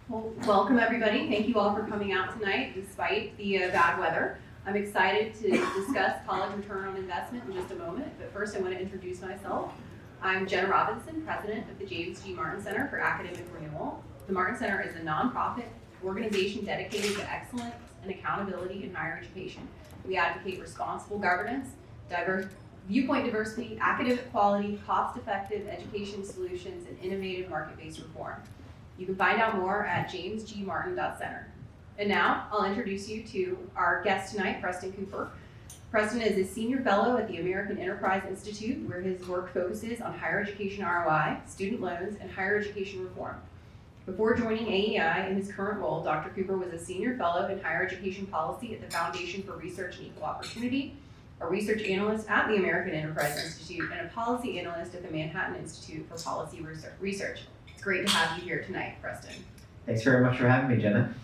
Well, welcome everybody. Thank you all for coming out tonight despite the bad weather. I'm excited to discuss college return on investment in just a moment, but first I want to introduce myself. I'm Jenna A, president of the James G. Martin Center for Academic Renewal. The Martin Center is a nonprofit organization dedicated to excellence and accountability in higher education. We advocate responsible governance, viewpoint diversity, academic quality, cost-effective education solutions, and innovative market-based reform. You can find out more at jamesgmartin.center. And now I'll introduce you to our guest tonight, Preston Cooper. Preston is a senior fellow at the American Enterprise Institute, where his work focuses on higher education ROI, student loans, and higher education reform. Before joining AEI in his current role, Dr. Cooper was a senior fellow in higher education policy at the Foundation for Research and Equal Opportunity, a research analyst at the American Enterprise Institute, and a policy analyst at the Manhattan Institute for Policy Research. It's great to have you here tonight, Preston. Thanks very much for having me, Jenna.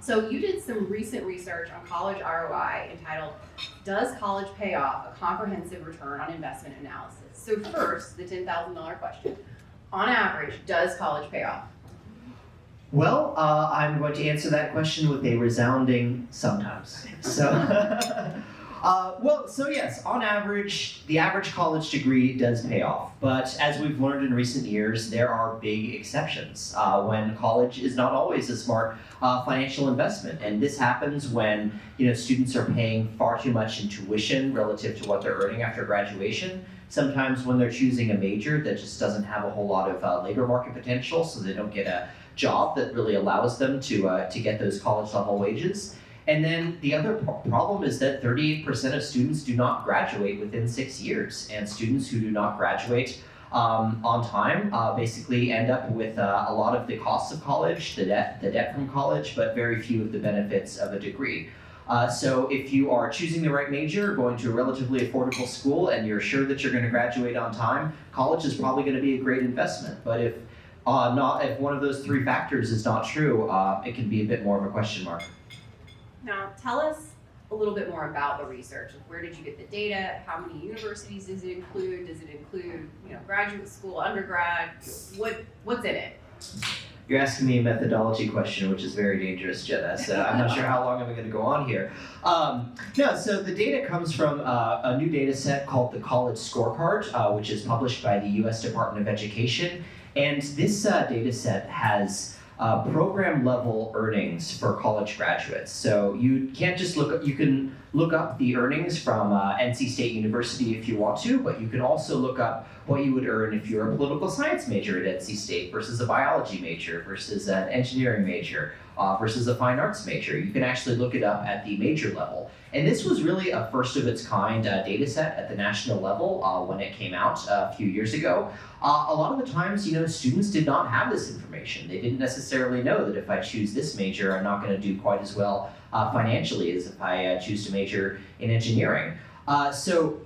So you did some recent research on college ROI entitled, Does College Pay Off? A Comprehensive Return on Investment Analysis. So first, the $10,000 question. On average, does college pay off? Well, I'm going to answer that question with a resounding sometimes. So yes, on average, the average college degree does pay off. But as we've learned in recent years, there are big exceptions when college is not always a smart financial investment. And this happens when students are paying far too much in tuition relative to what they're earning after graduation. Sometimes when they're choosing a major that just doesn't have a whole lot of labor market potential, so they don't get a job that really allows them to get those college level wages. And then the other problem is that 38% of students do not graduate within 6 years, and students who do not graduate on time basically end up with a lot of the costs of college, the debt from college, but very few of the benefits of a degree. So if you are choosing the right major, going to a relatively affordable school, and you're sure that you're going to graduate on time, college is probably going to be a great investment. But if one of those three factors is not true, it can be a bit more of a question mark. Now, tell us a little bit more about the research. Where did you get the data? How many universities does it include? Does it include, graduate school, undergrad? What's in it? You're asking me a methodology question, which is very dangerous, Jenna, so I'm not sure how long I'm going to go on here. So the data comes from a new data set called the College Scorecard, which is published by the U.S. Department of Education. And this data set has program level earnings for college graduates. So you can't just you can look up the earnings from NC State University if you want to, but you can also look up what you would earn if you're a political science major at NC State versus a biology major versus an engineering major versus a fine arts major. You can actually look it up at the major level. And this was really a first of its kind data set at the national level when it came out a few years ago. A lot of the times, students did not have this information. They didn't necessarily know that if I choose this major, I'm not going to do quite as well financially as if I choose to major in engineering. So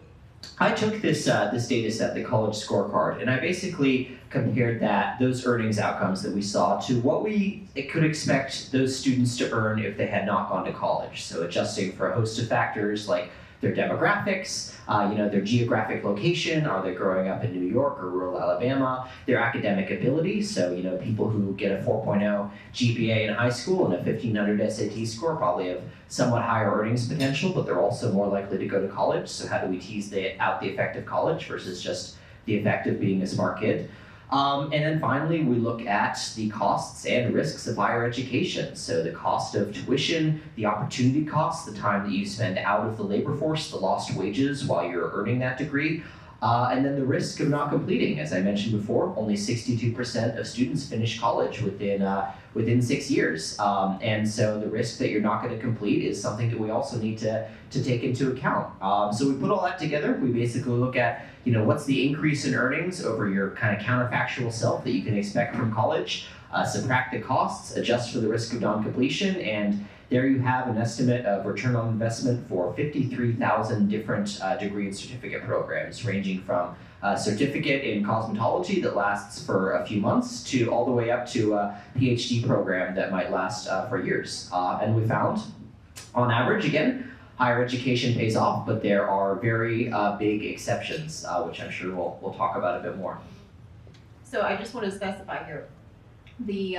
I took this data set, the College Scorecard, and I basically compared those earnings outcomes that we saw to what we could expect those students to earn if they had not gone to college. So adjusting for a host of factors like their demographics, their geographic location, are they growing up in New York or rural Alabama, their academic ability, so people who get a 4.0 GPA in high school and a 1500 SAT score probably have somewhat higher earnings potential, but they're also more likely to go to college. So how do we tease out the effect of college versus just the effect of being a smart kid? And then finally, we look at the costs and risks of higher education. So the cost of tuition, the opportunity costs, the time that you spend out of the labor force, the lost wages while you're earning that degree, and then the risk of not completing. As I mentioned before, only 62% of students finish college within 6 years. And so the risk that you're not going to complete is something that we also need to take into account. So we put all that together. We basically look at what's the increase in earnings over your kind of counterfactual self that you can expect from college, subtract the costs, adjust for the risk of non-completion, and there you have an estimate of return on investment for 53,000 different degree and certificate programs, ranging from a certificate in cosmetology that lasts for a few months to all the way up to a PhD program that might last for years. And we found, on average, again, higher education pays off, but there are very big exceptions, which I'm sure we'll talk about a bit more. So I just want to specify here, the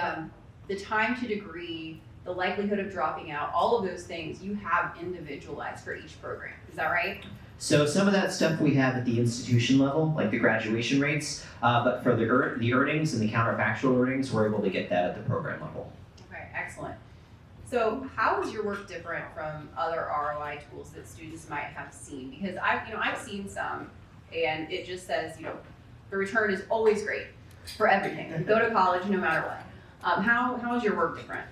the time to degree, the likelihood of dropping out, all of those things you have individualized for each program. Is that right? So some of that stuff we have at the institution level, like the graduation rates, but for the earnings and the counterfactual earnings, we're able to get that at the program level. Okay, excellent. So how is your work different from other ROI tools that students might have seen? Because I've seen some, and it just says, the return is always great for everything. Go to college no matter what. How is your work different?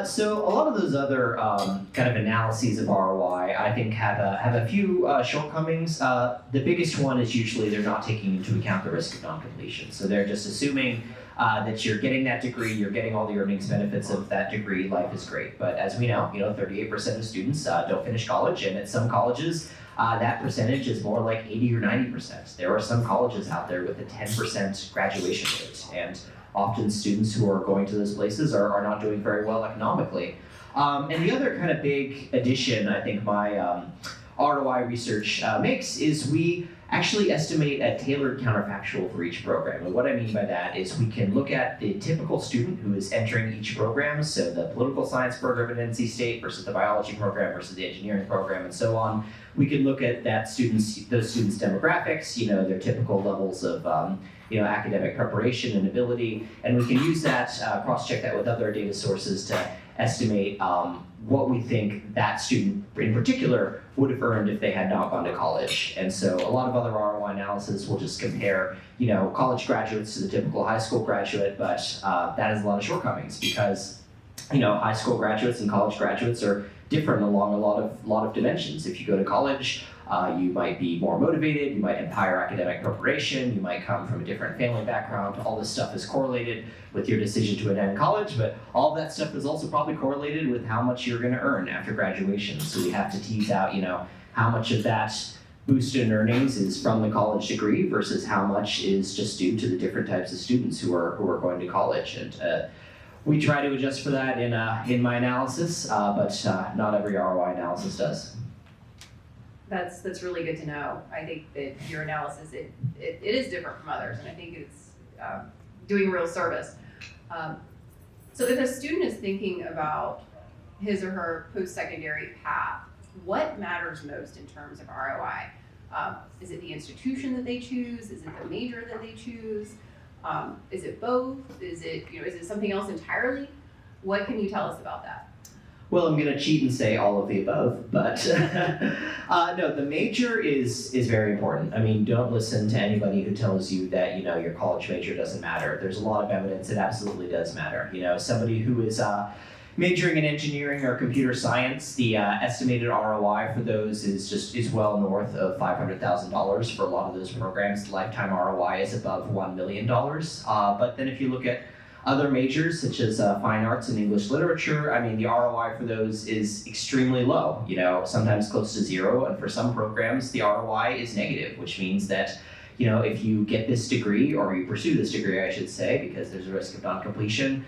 So a lot of those other kind of analyses of ROI, I think, have a few shortcomings. The biggest one is usually they're not taking into account the risk of non-completion. So they're just assuming that you're getting that degree, you're getting all the earnings benefits of that degree, life is great. But as we know, 38% of students don't finish college, and at some colleges, that percentage is more like 80 or 90%. There are some colleges out there with a 10% graduation rate, and often students who are going to those places are not doing very well economically. And the other kind of big addition I think my ROI research makes is we actually estimate a tailored counterfactual for each program. And what I mean by that is we can look at the typical student who is entering each program, so the political science program at NC State versus the biology program versus the engineering program and so on. We can look at those students' demographics, their typical levels of academic preparation and ability, and we can use that, cross-check that with other data sources to estimate what we think that student in particular would have earned if they had not gone to college. And so a lot of other ROI analysis will just compare, college graduates to the typical high school graduate, but that has a lot of shortcomings because, high school graduates and college graduates are different along a lot of dimensions. If you go to college, you might be more motivated, you might have higher academic preparation, you might come from a different family background. All this stuff is correlated with your decision to attend college, but all of that stuff is also probably correlated with how much you're going to earn after graduation. So we have to tease out, how much of that boost in earnings is from the college degree versus how much is just due to the different types of students who are going to college. And we try to adjust for that in my analysis, but not every ROI analysis does. That's really good to know. I think that your analysis, it is different from others, and I think it's doing real service. So if a student is thinking about his or her post-secondary path, what matters most in terms of ROI? Is it the institution that they choose? Is it the major that they choose? Is it both? Is it something else entirely? What can you tell us about that? Well, I'm going to cheat and say all of the above, but no, the major is very important. I mean, don't listen to anybody who tells you that, your college major doesn't matter. There's a lot of evidence it absolutely does matter. Somebody who is majoring in engineering or computer science, the estimated ROI for those is well north of $500,000 for a lot of those programs. The lifetime ROI is above $1 million. But then if you look at other majors such as fine arts and English literature, I mean, the ROI for those is extremely low, sometimes close to zero. And for some programs, the ROI is negative, which means that, if you get this degree or you pursue this degree, I should say, because there's a risk of non-completion,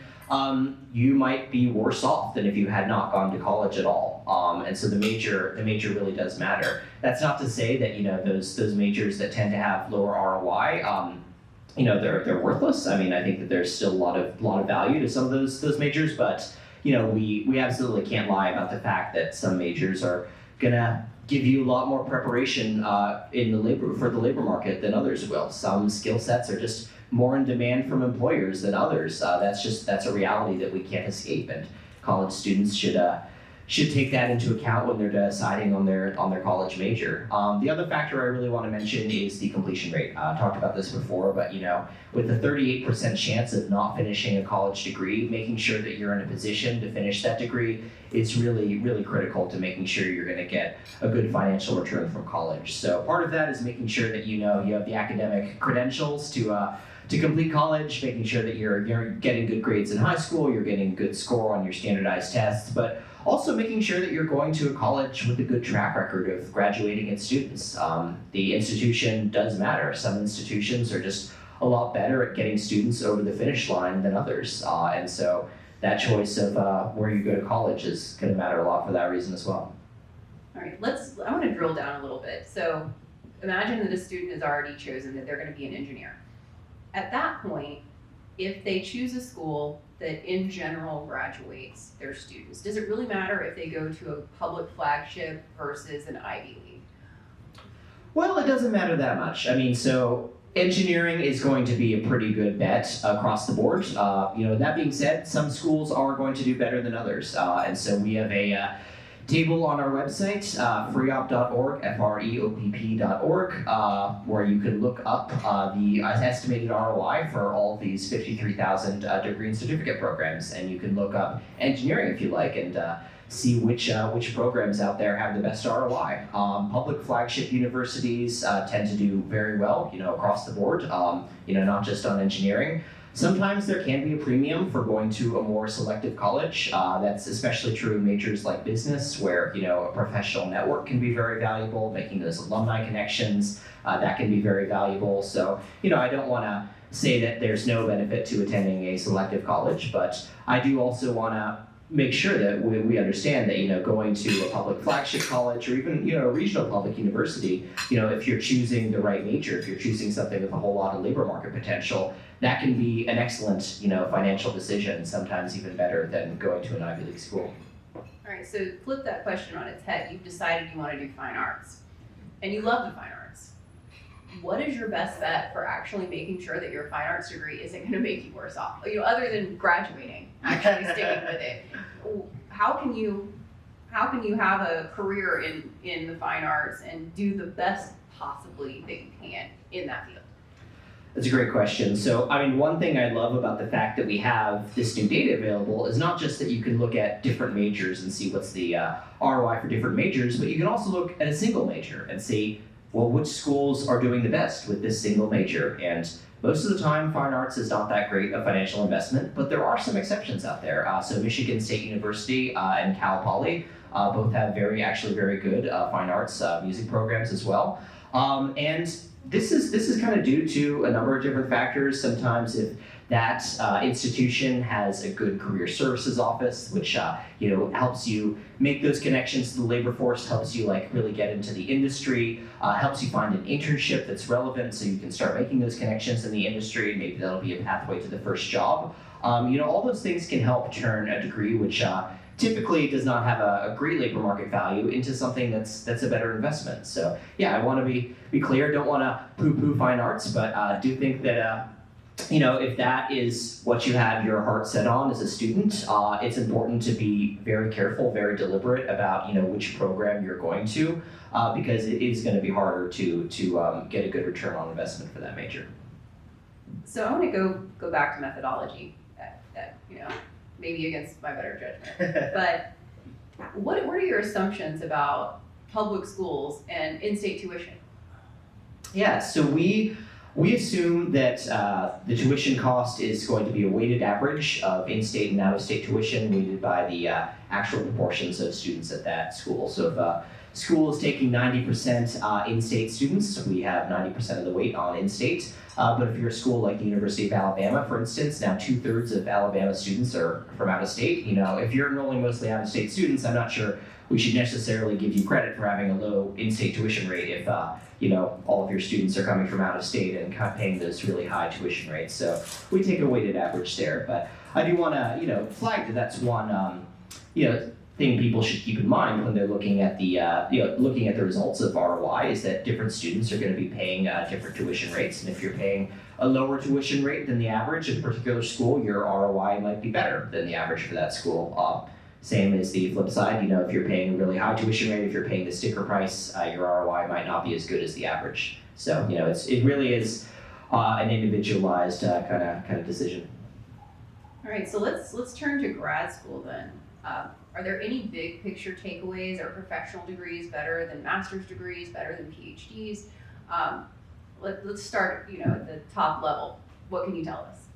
you might be worse off than if you had not gone to college at all. And so the major really does matter. That's not to say that, those majors that tend to have lower ROI, they're worthless. I mean, I think that there's still a lot of value to some of those majors, but we absolutely can't lie about the fact that some majors are gonna give you a lot more preparation for the labor market than others will. Some skill sets are just more in demand from employers than others. That's a reality that we can't escape, and college students should take that into account when they're deciding on their college major. The other factor I really want to mention is the completion rate. I talked about this before, but with a 38% chance of not finishing a college degree, making sure that you're in a position to finish that degree is really, really critical to making sure you're going to get a good financial return from college. So part of that is making sure that you have the academic credentials to complete college, making sure that you're getting good grades in high school, you're getting a good score on your standardized tests, but also making sure that you're going to a college with a good track record of graduating its students. The institution does matter. Some institutions are just a lot better at getting students over the finish line than others. And so that choice of where you go to college is going to matter a lot for that reason as well. All right, I want to drill down a little bit. So imagine that a student has already chosen that they're going to be an engineer. At that point, if they choose a school that in general graduates their students? Does it really matter if they go to a public flagship versus an Ivy League? Well, it doesn't matter that much. I mean, so engineering is going to be a pretty good bet across the board. That being said, some schools are going to do better than others. And so we have a table on our website, freop.org, freopp.org, where you can look up the estimated ROI for all of these 53,000 degree and certificate programs. And you can look up engineering if you like and see which programs out there have the best ROI. Public flagship universities tend to do very well, across the board, not just on engineering. Sometimes there can be a premium for going to a more selective college. That's especially true in majors like business, where a professional network can be very valuable, making those alumni connections, that can be very valuable. So, I don't want to say that there's no benefit to attending a selective college, but I do also want to make sure that we understand that going to a public flagship college or even a regional public university, if you're choosing the right major, if you're choosing something with a whole lot of labor market potential, that can be an excellent financial decision, sometimes even better than going to an Ivy League school. All right, so flip that question on its head. You've decided you want to do fine arts, and you love the fine arts. What is your best bet for actually making sure that your fine arts degree isn't going to make you worse off? Other than graduating, actually sticking with it. How can you have a career in the fine arts and do the best possibly that you can in that field? That's a great question. So, one thing I love about the fact that we have this new data available is not just that you can look at different majors and see what's the ROI for different majors, but you can also look at a single major and see, well, which schools are doing the best with this single major. And most of the time, fine arts is not that great a financial investment, but there are some exceptions out there. So Michigan State University and Cal Poly both have very good fine arts music programs as well. And this is kind of due to a number of different factors. Sometimes if that institution has a good career services office, which helps you make those connections to the labor force, helps you really get into the industry, helps you find an internship that's relevant so you can start making those connections in the industry. Maybe that'll be a pathway to the first job. All those things can help turn a degree which typically does not have a great labor market value into something that's a better investment. So yeah, I want to be clear. Don't want to poo-poo fine arts, but do think that if that is what you have your heart set on as a student, it's important to be very careful, very deliberate about which program you're going to, because it is going to be harder to get a good return on investment for that major. So I want to go back to methodology. That maybe against my better judgment, but what are your assumptions about public schools and in-state tuition? Yeah, so we assume that the tuition cost is going to be a weighted average of in-state and out-of-state tuition weighted by the actual proportions of students at that school. So if a school is taking 90% in-state students, we have 90% of the weight on in-state. But if you're a school like the University of Alabama, for instance, now 2/3 of Alabama students are from out of state. If you're enrolling mostly out-of-state students, I'm not sure we should necessarily give you credit for having a low in-state tuition rate if all of your students are coming from out of state and paying those really high tuition rates. So we take a weighted average there. But I do want to flag that that's one thing people should keep in mind when they're looking at the results of ROI is that different students are going to be paying different tuition rates, and if you're paying a lower tuition rate than the average of a particular school, your ROI might be better than the average for that school. Same as the flip side, if you're paying a really high tuition rate, if you're paying the sticker price, your ROI might not be as good as the average. So it really is an individualized kind of decision. All right, so let's turn to grad school then. Are there any big picture takeaways? Are professional degrees better than master's degrees, better than PhDs? Let's start, at the top level. What can you tell us?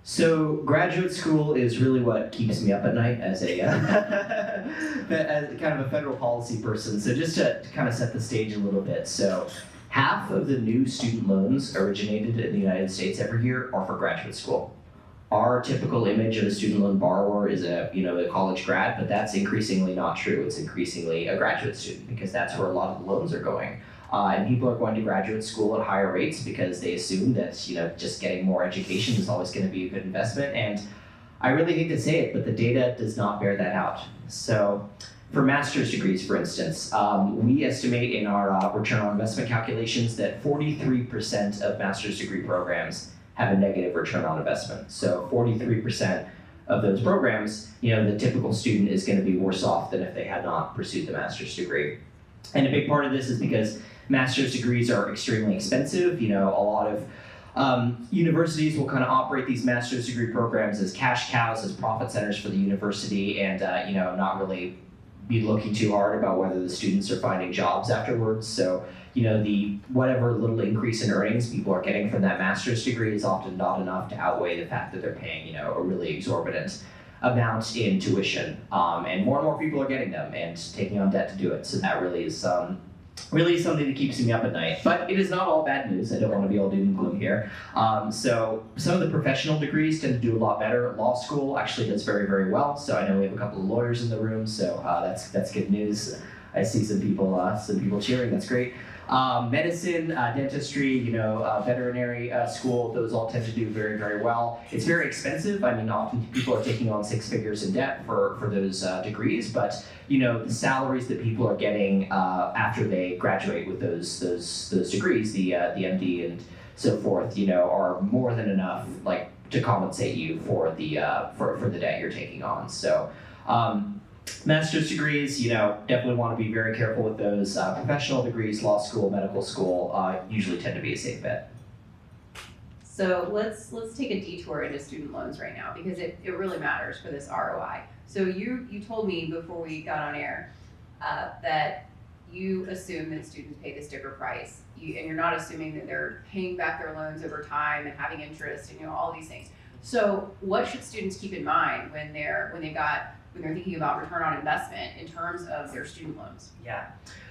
So graduate school is really what keeps me up at night as a as kind of a federal policy person. So just to kind of set the stage a little bit. So half of the new student loans originated in the United States every year are for graduate school. Our typical image of a student loan borrower is a college grad, but that's increasingly not true. It's increasingly a graduate student because that's where a lot of the loans are going. And people are going to graduate school at higher rates because they assume that just getting more education is always going to be a good investment. And I really hate to say it, but the data does not bear that out. So for master's degrees, for instance, we estimate in our return on investment calculations that 43% of master's degree programs have a negative return on investment. So 43% of those programs, the typical student is going to be worse off than if they had not pursued the master's degree. And a big part of this is because master's degrees are extremely expensive. A lot of universities will kind of operate these master's degree programs as cash cows, as profit centers for the university, and not really be looking too hard about whether the students are finding jobs afterwards. So, the whatever little increase in earnings people are getting from that master's degree is often not enough to outweigh the fact that they're paying, a really exorbitant amount in tuition. And more people are getting them and taking on debt to do it. So that really is something that keeps me up at night. But it is not all bad news. I don't want to be all doom and gloom here. So some of the professional degrees tend to do a lot better. Law school actually does very, very well. So I know we have a couple of lawyers in the room, so that's good news. I see some people cheering. That's great. Medicine, dentistry, veterinary school, those all tend to do very, very well. It's very expensive. I mean, often people are taking on 6 figures in debt for those degrees, but the salaries that people are getting after they graduate with those degrees, the MD and so forth, are more than enough to compensate you for the for the debt you're taking on. So. Master's degrees, definitely want to be very careful with those. Professional degrees, law school, medical school, usually tend to be a safe bet. So let's take a detour into student loans right now, because it really matters for this ROI. So you told me before we got on air that you assume that students pay the sticker price, and you're not assuming that they're paying back their loans over time and having interest and all these things. So what should students keep in mind when they're thinking about return on investment in terms of their student loans? Yeah.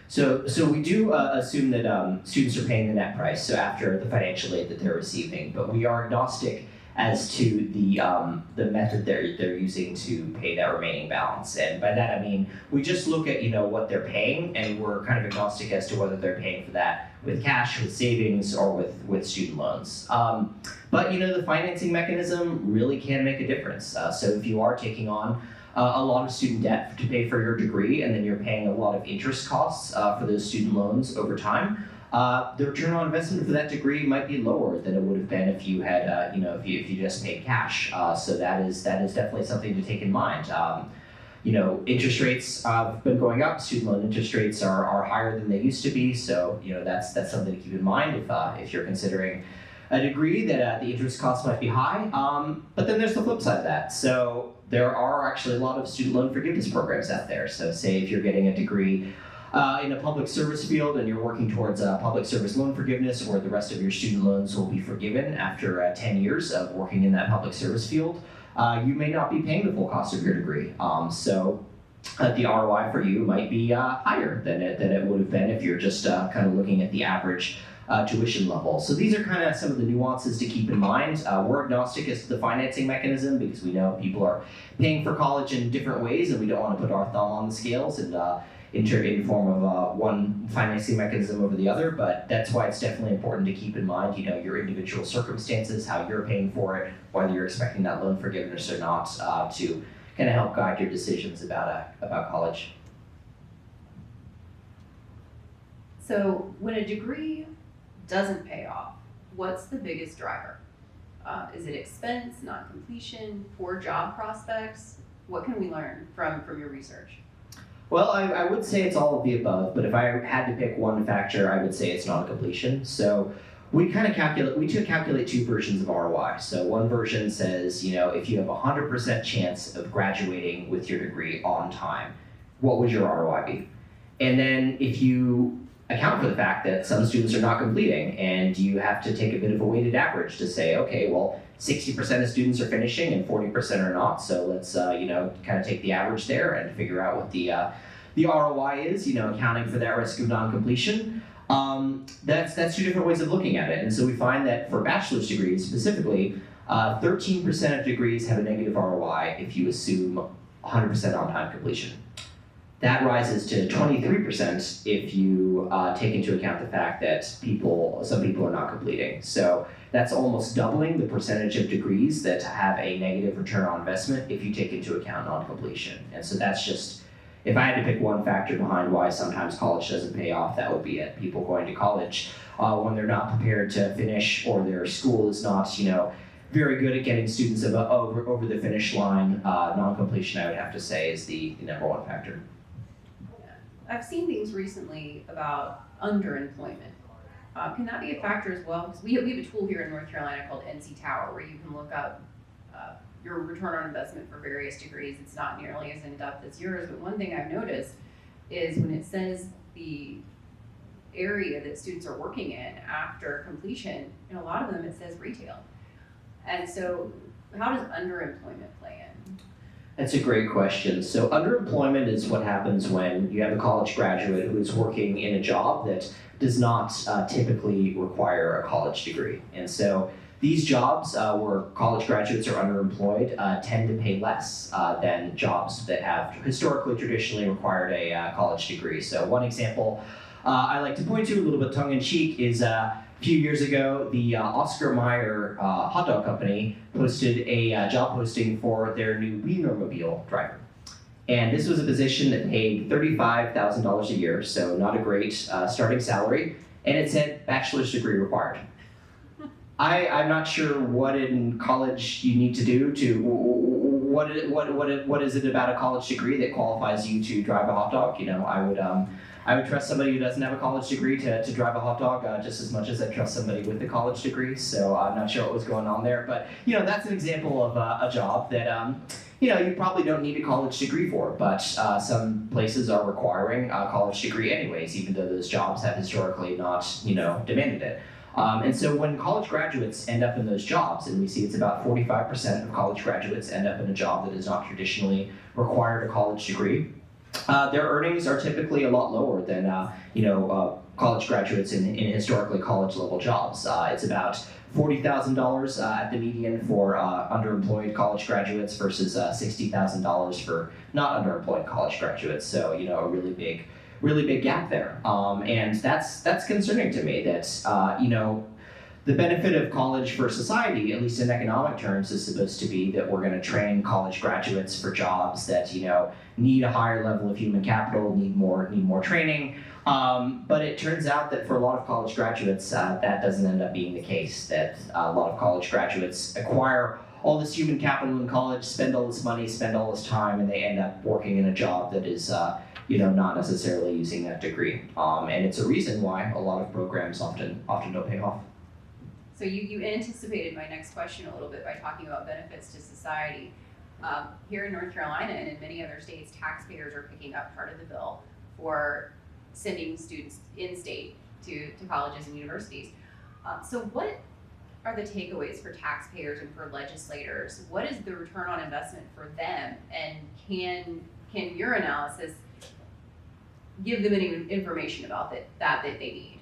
So we do assume that students are paying the net price, so after the financial aid that they're receiving, but we are agnostic as to the method they're using to pay that remaining balance. And by that I mean we just look at what they're paying, and we're kind of agnostic as to whether they're paying for that with cash, with savings, or with student loans. But the financing mechanism really can make a difference. So if you are taking on a lot of student debt to pay for your degree, and then you're paying a lot of interest costs for those student loans over time, the return on investment for that degree might be lower than it would have been if you had, if you just paid cash. So that is definitely something to take in mind. Interest rates have been going up. Student loan interest rates are higher than they used to be. So that's something to keep in mind if you're considering a degree that the interest costs might be high. But then there's the flip side of that. So there are actually a lot of student loan forgiveness programs out there. So say if you're getting a degree in a public service field and you're working towards public service loan forgiveness, where the rest of your student loans will be forgiven after 10 years of working in that public service field, you may not be paying the full cost of your degree. So the ROI for you might be higher than it would have been if you're just kind of looking at the average tuition level. So these are kind of some of the nuances to keep in mind. We're agnostic as to the financing mechanism because we know people are paying for college in different ways, and we don't want to put our thumb on the scales and in form of one financing mechanism over the other. But that's why it's definitely important to keep in mind, your individual circumstances, how you're paying for it, whether you're expecting that loan forgiveness or not, to kind of help guide your decisions about college. So when a degree doesn't pay off, what's the biggest driver? Is it expense, non-completion, poor job prospects? What can we learn from your research? Well, I would say it's all of the above, but if I had to pick one factor, I would say it's non-completion. So we calculate 2 versions of ROI. So one version says, if you have a 100% chance of graduating with your degree on time, what would your ROI be? And then if you account for the fact that some students are not completing, and you have to take a bit of a weighted average to say, okay, well, 60% of students are finishing and 40% are not, so let's kind of take the average there and figure out what the ROI is, accounting for that risk of non-completion. That's 2 different ways of looking at it. And so we find that for bachelor's degrees specifically, 13% of degrees have a negative ROI if you assume 100% on-time completion. That rises to 23% if you take into account the fact that some people are not completing. So that's almost doubling the percentage of degrees that have a negative return on investment if you take into account non-completion. And so that's just, if I had to pick one factor behind why sometimes college doesn't pay off, that would be it. People going to college when they're not prepared to finish, or their school is not, very good at getting students over the finish line. Non-completion, I would have to say, is the number one factor. I've seen things recently about underemployment. Can that be a factor as well? Because we have a tool here in North Carolina called NC Tower, where you can look up your return on investment for various degrees. It's not nearly as in-depth as yours, but one thing I've noticed is when it says the area that students are working in after completion, in a lot of them it says retail. And so how does underemployment play in? That's a great question. So underemployment is what happens when you have a college graduate who is working in a job that does not typically require a college degree. And so these jobs where college graduates are underemployed tend to pay less than jobs that have historically, traditionally required a college degree. So one example I like to point to, a little bit tongue-in-cheek, is a few years ago, the Oscar Mayer hot dog company posted a job posting for their new Wienermobile driver. And this was a position that paid $35,000 a year, so not a great starting salary, and it said bachelor's degree required. I'm not sure what in college you need to do to, what is it about a college degree that qualifies you to drive a hot dog? I would trust somebody who doesn't have a college degree to drive a hot dog just as much as I trust somebody with a college degree. So I'm not sure what was going on there, but that's an example of a job that you probably don't need a college degree for, but some places are requiring a college degree anyways, even though those jobs have historically not demanded it. And so when college graduates end up in those jobs, and we see it's about 45% of college graduates end up in a job that has not traditionally required a college degree, their earnings are typically a lot lower than college graduates in historically college-level jobs. It's about $40,000 at the median for underemployed college graduates versus $60,000 for not underemployed college graduates. So a really big gap there, and that's concerning to me. That the benefit of college for society, at least in economic terms, is supposed to be that we're going to train college graduates for jobs that need a higher level of human capital, need more training. But it turns out that for a lot of college graduates, that doesn't end up being the case. That a lot of college graduates acquire all this human capital in college, spend all this money, spend all this time, and they end up working in a job that is not necessarily using that degree. And it's a reason why a lot of programs often don't pay off. So you anticipated my next question a little bit by talking about benefits to society. Here in North Carolina and in many other states, taxpayers are picking up part of the bill for sending students in-state to colleges and universities. So what are the takeaways for taxpayers and for legislators? What is the return on investment for them? And can your analysis give them any information about that they need?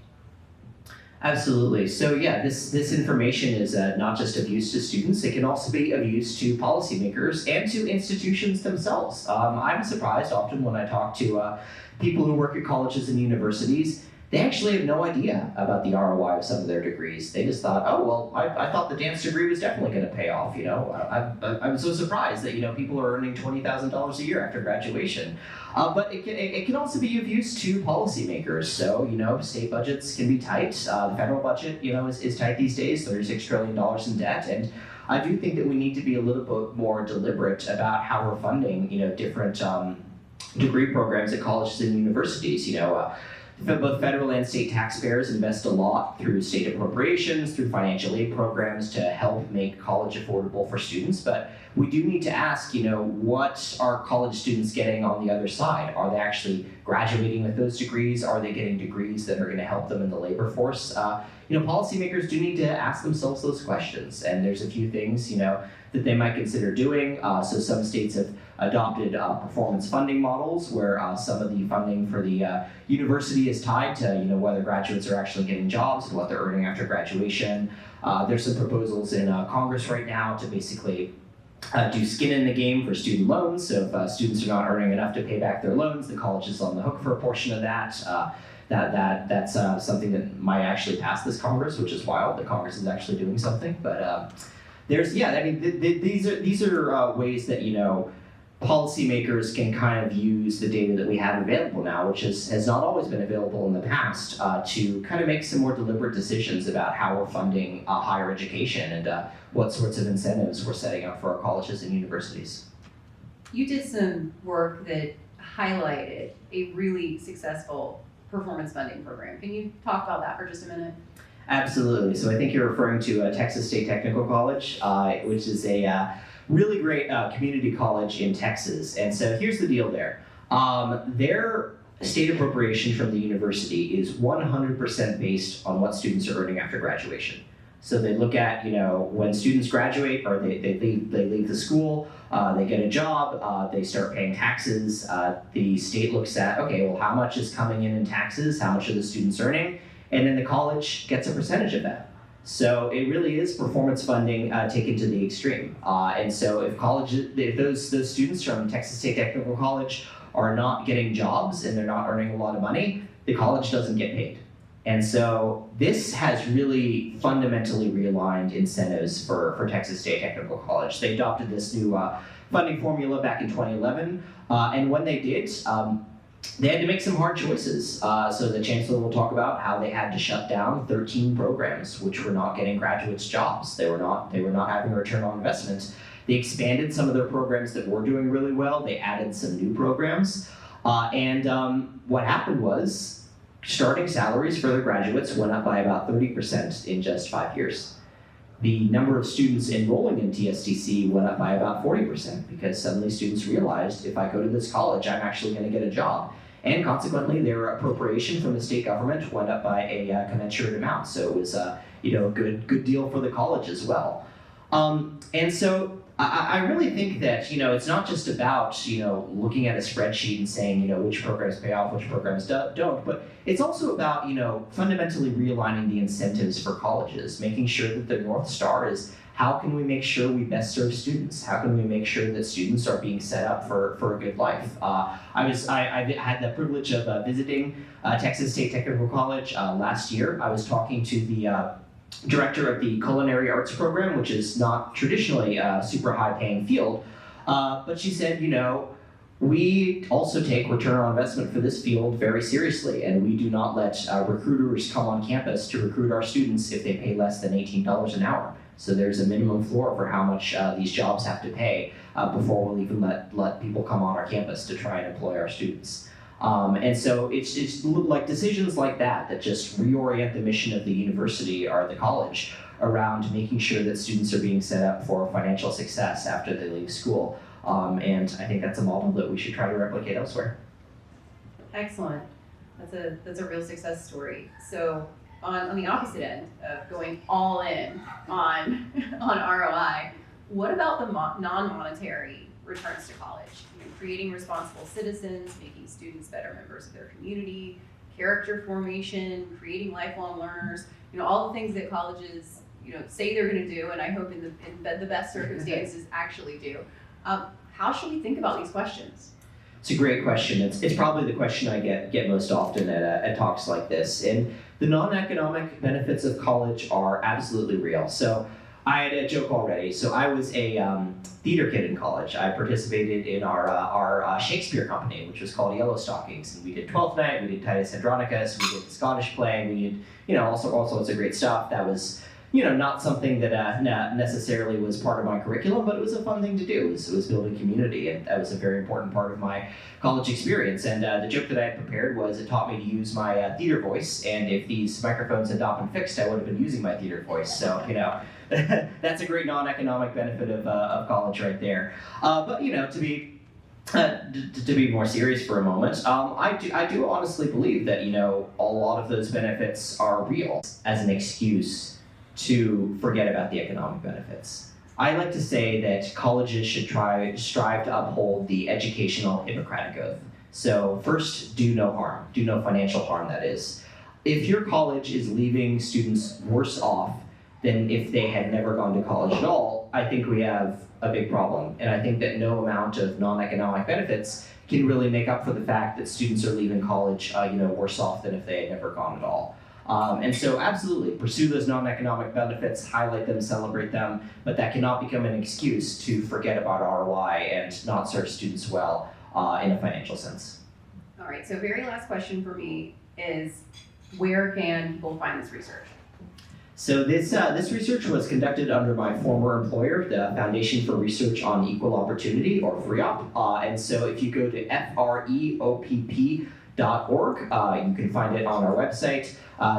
Absolutely. So yeah, this information is not just of use to students, it can also be of use to policymakers and to institutions themselves. I'm surprised often when I talk to people who work at colleges and universities, they actually have no idea about the ROI of some of their degrees. They just thought, oh, well, I thought the dance degree was definitely going to pay off. I'm so surprised that, people are earning $20,000 a year after graduation. But it can also be of use to policymakers. So, state budgets can be tight. The federal budget, is tight these days, $36 trillion in debt. And I do think that we need to be a little bit more deliberate about how we're funding, different degree programs at colleges and universities. Both federal and state taxpayers invest a lot through state appropriations, through financial aid programs to help make college affordable for students. But we do need to ask, what are college students getting on the other side? Are they actually graduating with those degrees? Are they getting degrees that are going to help them in the labor force? Policymakers do need to ask themselves those questions. And there's a few things, that they might consider doing. So some states have adopted performance funding models where some of the funding for the university is tied to whether graduates are actually getting jobs and what they're earning after graduation. There's some proposals in Congress right now to basically do skin in the game for student loans. So if students are not earning enough to pay back their loans, the college is on the hook for a portion of that. That's something that might actually pass this Congress, which is wild. The Congress is actually doing something. But these are ways that policymakers can kind of use the data that we have available now, which has not always been available in the past, to kind of make some more deliberate decisions about how we're funding higher education and what sorts of incentives we're setting up for our colleges and universities. You did some work that highlighted a really successful performance funding program. Can you talk about that for just a minute? Absolutely. So I think you're referring to Texas State Technical College, which is a really great community college in Texas. And so here's the deal there. Their state appropriation from the university is 100% based on what students are earning after graduation. So they look at, when students graduate or they leave the school, they get a job, they start paying taxes. The state looks at, okay, well, how much is coming in taxes? How much are the students earning? And then the college gets a percentage of that. So it really is performance funding taken to the extreme. And so if those students from Texas State Technical College are not getting jobs and they're not earning a lot of money, the college doesn't get paid. And so this has really fundamentally realigned incentives for Texas State Technical College. They adopted this new funding formula back in 2011. And when they did, they had to make some hard choices. So the chancellor will talk about how they had to shut down 13 programs which were not getting graduates jobs. They were not having a return on investment. They expanded some of their programs that were doing really well. They added some new programs. And what happened was starting salaries for their graduates went up by about 30% in just 5 years. The number of students enrolling in TSTC went up by about 40% because suddenly students realized, if I go to this college, I'm actually going to get a job. And consequently, their appropriation from the state government went up by a commensurate amount. So it was a good deal for the college as well. And so I really think that it's not just about looking at a spreadsheet and saying which programs pay off, which programs don't, but it's also about fundamentally realigning the incentives for colleges, making sure that the North Star is how can we make sure we best serve students? How can we make sure that students are being set up for a good life? I had the privilege of visiting Texas State Technical College last year. I was talking to the director of the culinary arts program, which is not traditionally a super high-paying field, but she said, we also take return on investment for this field very seriously, and we do not let recruiters come on campus to recruit our students if they pay less than $18 an hour. So there's a minimum floor for how much these jobs have to pay before we'll even let people come on our campus to try and employ our students. And so it's like decisions like that just reorient the mission of the university or the college around making sure that students are being set up for financial success after they leave school. And I think that's a model that we should try to replicate elsewhere. Excellent. That's a real success story. So on the opposite end of going all in on ROI, what about the non-monetary returns to college? Creating responsible citizens, making students better members of their community, character formation, creating lifelong learners, all the things that colleges, say they're going to do, and I hope in the best circumstances actually do. How should we think about these questions? It's a great question. It's probably the question I get most often at talks like this. And the non-economic benefits of college are absolutely real. So I had a joke already. So I was a theater kid in college. I participated in our Shakespeare company, which was called Yellow Stockings. And we did Twelfth Night, we did Titus Andronicus, we did the Scottish play, we did all sorts of great stuff. That was not something that necessarily was part of my curriculum, but it was a fun thing to do. It was building community, and that was a very important part of my college experience. And the joke that I had prepared was it taught me to use my theater voice, and if these microphones had not been fixed, I would have been using my theater voice. So, that's a great non-economic benefit of college right there. But to be more serious for a moment, I do honestly believe that a lot of those benefits are real as an excuse to forget about the economic benefits. I like to say that colleges should strive to uphold the educational Hippocratic Oath. So first, do no harm, do no financial harm, that is. If your college is leaving students worse off than if they had never gone to college at all, I think we have a big problem, and I think that no amount of non-economic benefits can really make up for the fact that students are leaving college, worse off than if they had never gone at all. And so absolutely, pursue those non-economic benefits, highlight them, celebrate them, but that cannot become an excuse to forget about ROI and not serve students well in a financial sense. All right, so very last question for me is, where can people find this research? So this research was conducted under my former employer, the Foundation for Research on Equal Opportunity, or FREOP. And so if you go to freopp.org, you can find it on our website.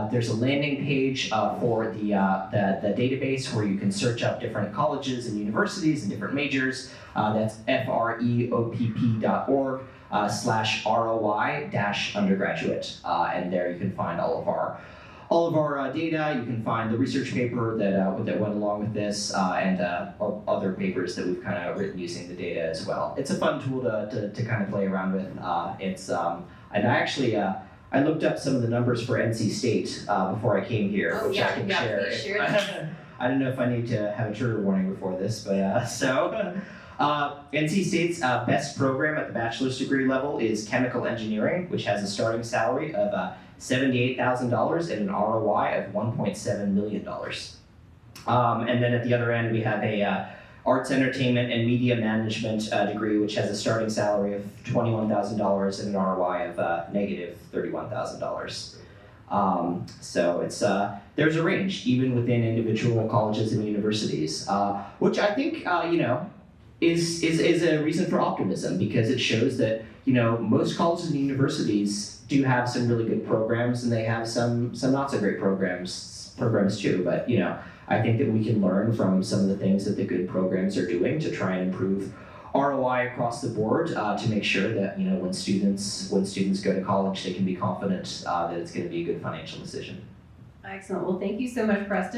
There's a landing page for the database where you can search up different colleges and universities and different majors. That's freopp.org/ROI-undergraduate. And there you can find all of our data. You can find the research paper that went along with this, and other papers that we've kind of written using the data as well. It's a fun tool to kind of play around with. And I looked up some of the numbers for NC State before I came here, which I can share. Please share this. I don't know if I need to have a trigger warning before this, but NC State's best program at the bachelor's degree level is chemical engineering, which has a starting salary of $78,000 and an ROI of $1.7 million. And then at the other end, we have a arts, entertainment, and media management degree, which has a starting salary of $21,000 and an ROI of negative $31,000. So it's there's a range even within individual colleges and universities, which I think is a reason for optimism, because it shows that most colleges and universities do have some really good programs, and they have some not so great programs too. But I think that we can learn from some of the things that the good programs are doing to try and improve ROI across the board, to make sure that when students go to college, they can be confident that it's going to be a good financial decision. Excellent. Well, thank you so much, Preston.